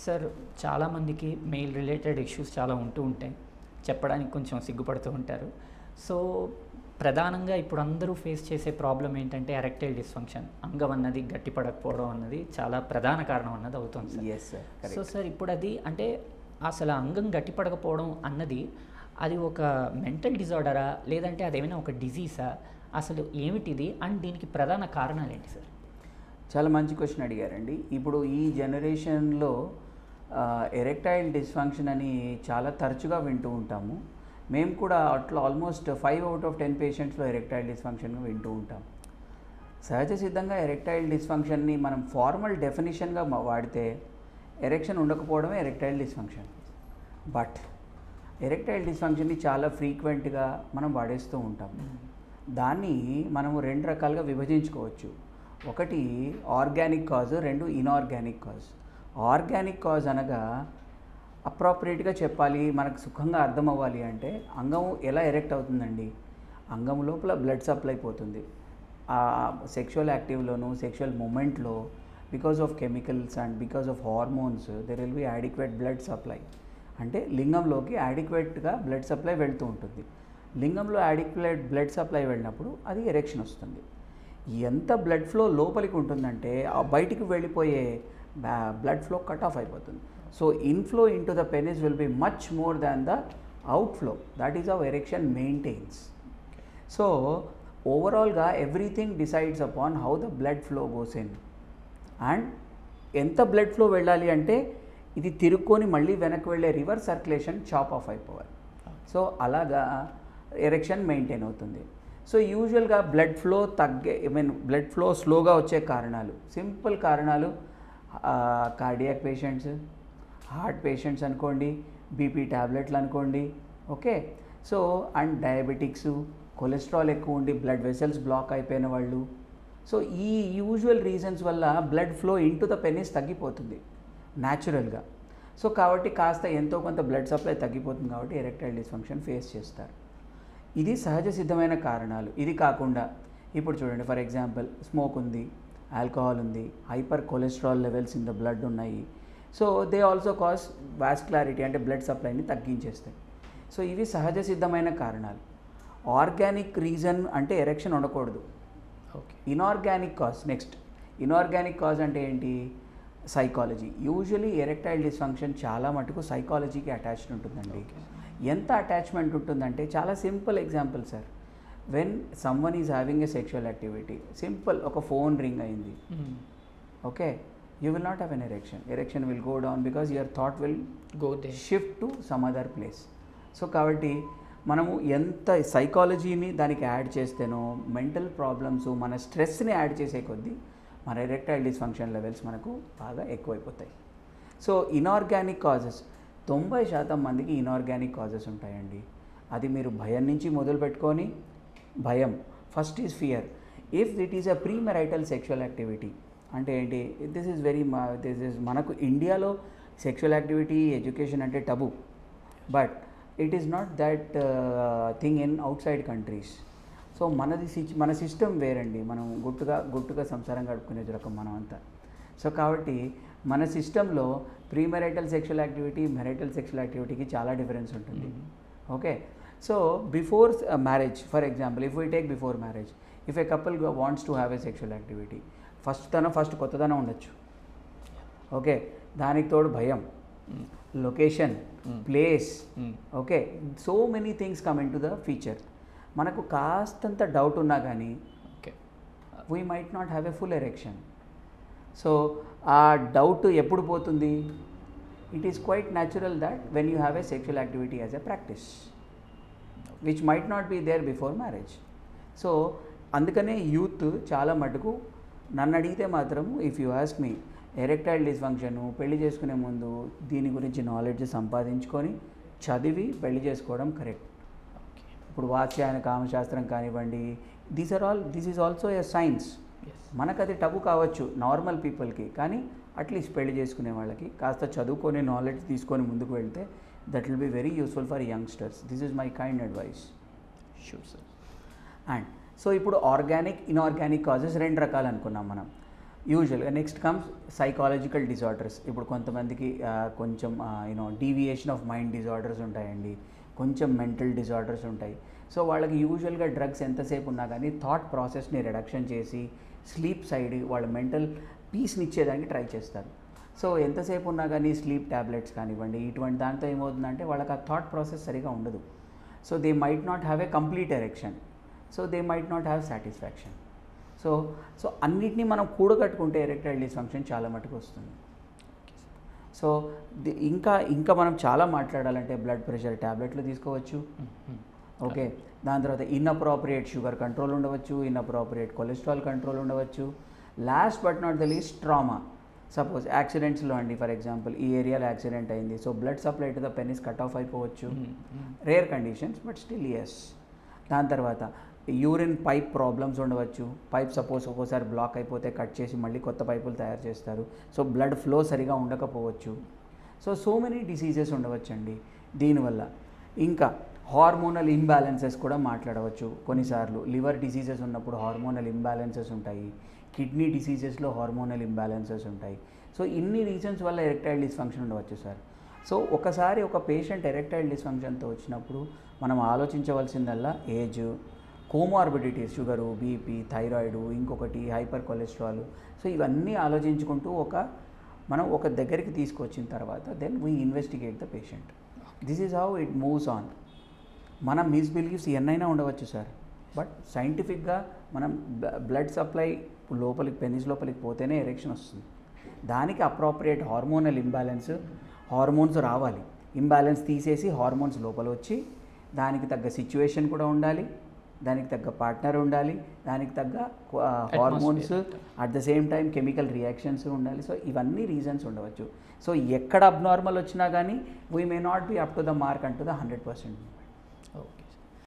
Sir చాలామందికి mail related issues చాలా ఉంటూ ఉంటాయి, చెప్పడానికి కొంచెం సిగ్గుపడుతూ ఉంటారు. సో ప్రధానంగా ఇప్పుడు అందరూ ఫేస్ చేసే ప్రాబ్లం ఏంటంటే ఎరెక్టైల్ డిస్ఫంక్షన్, అంగం అన్నది గట్టిపడకపోవడం అన్నది చాలా ప్రధాన కారణం అన్నది అవుతుంది sir. Yes sir. So sir ఇప్పుడు అది అంటే అసలు అంగం గట్టిపడకపోవడం అన్నది అది ఒక మెంటల్ డిజార్డరా లేదంటే అదేమైనా ఒక డిజీజా, అసలు ఏమిటిది అండ్ దీనికి ప్రధాన కారణాలు ఏంటి సార్? చాలా మంచి క్వశ్చన్ అడిగారండి. ఇప్పుడు ఈ జనరేషన్లో ఎరెక్టైల్ డిస్ఫంక్షన్ అని చాలా తరచుగా వింటూ ఉంటాము. మేము కూడా అట్లా ఆల్మోస్ట్ 5 out of 10 పేషెంట్స్లో ఎరెక్టైల్ డిస్ఫంక్షన్ వింటూ ఉంటాం. సహజ సిద్ధంగా ఎరెక్టైల్ డిస్ఫంక్షన్ని మనం ఫార్మల్ డెఫినిషన్గా వాడితే ఎరెక్షన్ ఉండకపోవడమే ఎరెక్టైల్ డిస్ఫంక్షన్. బట్ ఎరెక్టైల్ డిస్ఫంక్షన్ని చాలా ఫ్రీక్వెంట్గా మనం వాడేస్తూ ఉంటాం. దాన్ని మనము 2 రకాలుగా విభజించుకోవచ్చు. ఒకటి organic cause, 2 inorganic cause. Organic cause అనగా అప్రాపరియేట్గా చెప్పాలి, మనకు సుఖంగా అర్థం అవ్వాలి అంటే అంగం ఎలా ఎరెక్ట్ అవుతుందండి, అంగం లోపల బ్లడ్ సప్లై పోతుంది. ఆ సెక్షువల్ యాక్టివ్లోను సెక్షువల్ మూమెంట్లో because of chemicals and because of hormones there will be adequate blood supply. అంటే లింగంలోకి యాడిక్వేట్గా బ్లడ్ సప్లై వెళ్తూ ఉంటుంది. లింగంలో యాడిక్వేట్ బ్లడ్ సప్లై వెళ్ళినప్పుడు అది ఎరెక్షన్ వస్తుంది. ఎంత బ్లడ్ ఫ్లో లోపలికి ఉంటుందంటే ఆ బయటికి వెళ్ళిపోయే బ్లడ్ ఫ్లో కట్ ఆఫ్ అయిపోతుంది. So inflow in to the penis will be much more than the outflow. That is how erection maintains. So ఓవరాల్గా everything decides upon how the blood flow goes in. And ఎంత blood flow వెళ్ళాలి అంటే ఇది తిరుక్కొని మళ్ళీ వెనక్కి వెళ్ళే reverse circulation chop off అయిపోవాలి. సో అలాగా ఎరెక్షన్ మెయింటైన్ అవుతుంది. సో యూజువల్గా బ్లడ్ ఫ్లో బ్లడ్ ఫ్లో స్లోగా వచ్చే కారణాలు, సింపుల్ కారణాలు, కార్డియాక్ పేషెంట్స్, హార్ట్ పేషెంట్స్ అనుకోండి, బీపీ ట్యాబ్లెట్లు అనుకోండి, okay. So and diabetics, cholesterol ఎక్కువ ఉండి బ్లడ్ వెసల్స్ బ్లాక్ అయిపోయిన వాళ్ళు. సో ఈ యూజువల్ రీజన్స్ వల్ల blood flow into the penis తగ్గిపోతుంది న్యాచురల్గా. సో కాబట్టి కాస్త ఎంతో కొంత బ్లడ్ సప్లై తగ్గిపోతుంది కాబట్టి ఎరెక్టైల్ డిస్ఫంక్షన్ ఫేస్ చేస్తారు. ఇది సహజ సిద్ధమైన కారణాలు. ఇది కాకుండా ఇప్పుడు చూడండి, ఫర్ ఎగ్జాంపుల్ స్మోక్ ఉంది, ఆల్కహాల్ ఉంది, hyper cholesterol levels in the blood ఉన్నాయి. So they also cause vascularity అంటే బ్లడ్ సప్లైని తగ్గించేస్తాయి. సో ఇవి సహజ సిద్ధమైన కారణాలు. ఆర్గానిక్ రీజన్ అంటే ఎరెక్షన్ ఉండకూడదు. Okay. Inorganic cause. Next inorganic cause అంటే ఏంటి? సైకాలజీ. యూజువలీ ఎరెక్టైల్ డిస్ఫంక్షన్ చాలా మటుకు సైకాలజీకి అటాచ్డ్ ఉంటుందండి. ఎంత అటాచ్మెంట్ ఉంటుందంటే చాలా simple example sir. When someone is having a sexual activity, simple ఒక ఫోన్ రింగ్ అయింది, okay, you will not have an erection. Erection will go down because your thought will go they shift to some other place. So కాబట్టి మనము ఎంత సైకాలజీని దానికి add చేస్తేనో, mental problems, మన స్ట్రెస్ని add చేసే కొద్దీ మన ఎరెక్టైల్ డిస్ఫంక్షన్ లెవెల్స్ మనకు బాగా ఎక్కువైపోతాయి. సో ఇన్ఆర్గానిక్ కాజెస్ 90% మందికి ఇన్ఆర్గానిక్ కాజెస్ ఉంటాయండి. అది మీరు భయం నుంచి మొదలు పెట్టుకొని, భయం first is fear. If it is a premarital sexual activity అంటే ఏంటి? దిస్ ఈజ్ మనకు ఇండియాలో సెక్షువల్ యాక్టివిటీ ఎడ్యుకేషన్ అంటే Tabu, but it is not that thing in out side countries. So మన సిస్టమ్ వేరండి. మనం గుట్టుగా సంసారం గడుపుకునే రకం మనం అంతా. సో కాబట్టి మన సిస్టంలో ప్రీమెరైటల్ సెక్షువల్ యాక్టివిటీ, మెరైటల్ సెక్షువల్ యాక్టివిటీకి చాలా డిఫరెన్స్ ఉంటుంది. Okay. So before marriage, for example if we take before marriage, if a couple wants to have a sexual activity, first కొత్తదనం ఉండొచ్చు, ఓకే, దానికి తోడు భయం, location, place, okay, so many things come in to the feature. మనకు కాస్తంత doubt ఉన్నా కానీ we might not have a full erection. So ఆ డౌట్ ఎప్పుడు పోతుంది? It is quite natural that when you have a sexual activity as a practice which might not be there before marriage. So అందుకనే youth చాలా మటుకు నన్ను అడిగితే మాత్రం, if you ask me, erectile dysfunction పెళ్లి చేసుకునే ముందు దీని గురించి నాలెడ్జ్ సంపాదించుకొని చదివి పెళ్లి చేసుకోవడం కరెక్ట్. ఇప్పుడు వాత్స్యాయన కామశాస్త్రం కానివ్వండి, this is also a science. మనకు అది టబు కావచ్చు నార్మల్ పీపుల్కి, కానీ అట్లీస్ట్ పెళ్లి చేసుకునే వాళ్ళకి కాస్త చదువుకొని నాలెడ్జ్ తీసుకొని ముందుకు వెళ్తే that will be very useful for youngsters. This is my kind advice. Sure sir. And so ఇప్పుడు ఆర్గానిక్, ఇన్ఆర్గానిక్ కాజెస్ 2 రకాలు అనుకున్నాం మనం. యూజువల్గా నెక్స్ట్ కమ్స్ సైకాలజికల్ డిజార్డర్స్. ఇప్పుడు కొంతమందికి కొంచెం డీవియేషన్ ఆఫ్ మైండ్ డిజార్డర్స్ ఉంటాయండి, కొంచెం మెంటల్ డిజార్డర్స్ ఉంటాయి. సో వాళ్ళకి యూజువల్గా డ్రగ్స్ ఎంతసేపు ఉన్నా కానీ థాట్ ప్రాసెస్ని రిడక్షన్ చేసి స్లీప్ సైడ్ వాళ్ళ మెంటల్ పీస్ని ఇచ్చేదానికి ట్రై చేస్తారు. సో ఎంతసేపు ఉన్నా కానీ స్లీప్ ట్యాబ్లెట్స్ కానివ్వండి, ఇటువంటి దాంతో ఏమవుతుందంటే వాళ్ళకి ఆ థాట్ ప్రాసెస్ సరిగా ఉండదు. So they might not have a complete erection, so they might not have satisfaction. So అన్నిటినీ మనం కూడగట్టుకుంటే ఎరెక్టైల్ డిస్ఫంక్షన్ చాలా మటుకు వస్తుంది. సో ఇంకా మనం చాలా మాట్లాడాలంటే బ్లడ్ ప్రెషర్ ట్యాబ్లెట్లు తీసుకోవచ్చు. ఓకే, దాని తర్వాత ఇన్అప్రోప్రియేట్ షుగర్ కంట్రోల్ ఉండవచ్చు, ఇన్అప్రోప్రియేట్ కొలెస్ట్రాల్ కంట్రోల్ ఉండవచ్చు. Last but not the least trauma. Suppose యాక్సిడెంట్స్లో అండి, ఫర్ ఎగ్జాంపుల్ ఈ ఏరియాలో యాక్సిడెంట్ అయింది, so blood supply to the penis cut off అయిపోవచ్చు. Rare conditions but still yes. దాని తర్వాత యూరిన్ పైప్ ప్రాబ్లమ్స్ ఉండవచ్చు. పైప్ సపోజ్ ఒక్కోసారి బ్లాక్ అయిపోతే కట్ చేసి మళ్ళీ కొత్త పైపులు తయారు చేస్తారు, సో బ్లడ్ ఫ్లో సరిగా ఉండకపోవచ్చు. సో మెనీ డిసీజెస్ ఉండవచ్చండి దీనివల్ల. ఇంకా హార్మోనల్ ఇంబ్యాలెన్సెస్ కూడా మాట్లాడవచ్చు. కొన్నిసార్లు లివర్ డిసీజెస్ ఉన్నప్పుడు హార్మోనల్ ఇంబ్యాలెన్సెస్ ఉంటాయి, కిడ్నీ డిసీజెస్లో హార్మోనల్ ఇంబ్యాలెన్సెస్ ఉంటాయి. సో ఇన్ని రీజన్స్ వల్ల ఎరెక్టైల్ డిస్ఫంక్షన్ ఉండవచ్చు సార్. సో ఒకసారి ఒక పేషెంట్ ఎరెక్టైల్ డిస్ఫంక్షన్తో వచ్చినప్పుడు మనం ఆలోచించవలసిందల్లా age, comorbidities, sugar, BP, thyroid, ఇంకొకటి హైపర్ కొలెస్ట్రాల్. సో ఇవన్నీ ఆలోచించుకుంటూ మనం ఒక దగ్గరికి తీసుకొచ్చిన తర్వాత then we investigate the patient. This is how it moves on. మన మిస్బిలీఫ్స్ ఎన్నైనా ఉండవచ్చు సార్, బట్ సైంటిఫిక్గా మనం బ్లడ్ సప్లై లోపలికి పెనిస్ లోపలికి పోతేనే ఎరెక్షన్ వస్తుంది. దానికి అప్రోప్రియేట్ హార్మోనల్ ఇంబ్యాలెన్స్, హార్మోన్స్ రావాలి. ఇంబ్యాలెన్స్ తీసేసి హార్మోన్స్ లోపల వచ్చి దానికి తగ్గ సిచ్యువేషన్ కూడా ఉండాలి, దానికి తగ్గ పార్ట్నర్ ఉండాలి, దానికి తగ్గ hormones, at the same time chemical reactions ఉండాలి. సో ఇవన్నీ రీజన్స్ ఉండవచ్చు. సో ఎక్కడ అబ్నార్మల్ వచ్చినా కానీ we may not be up to the mark అంటూ ద 100%. ఓకే.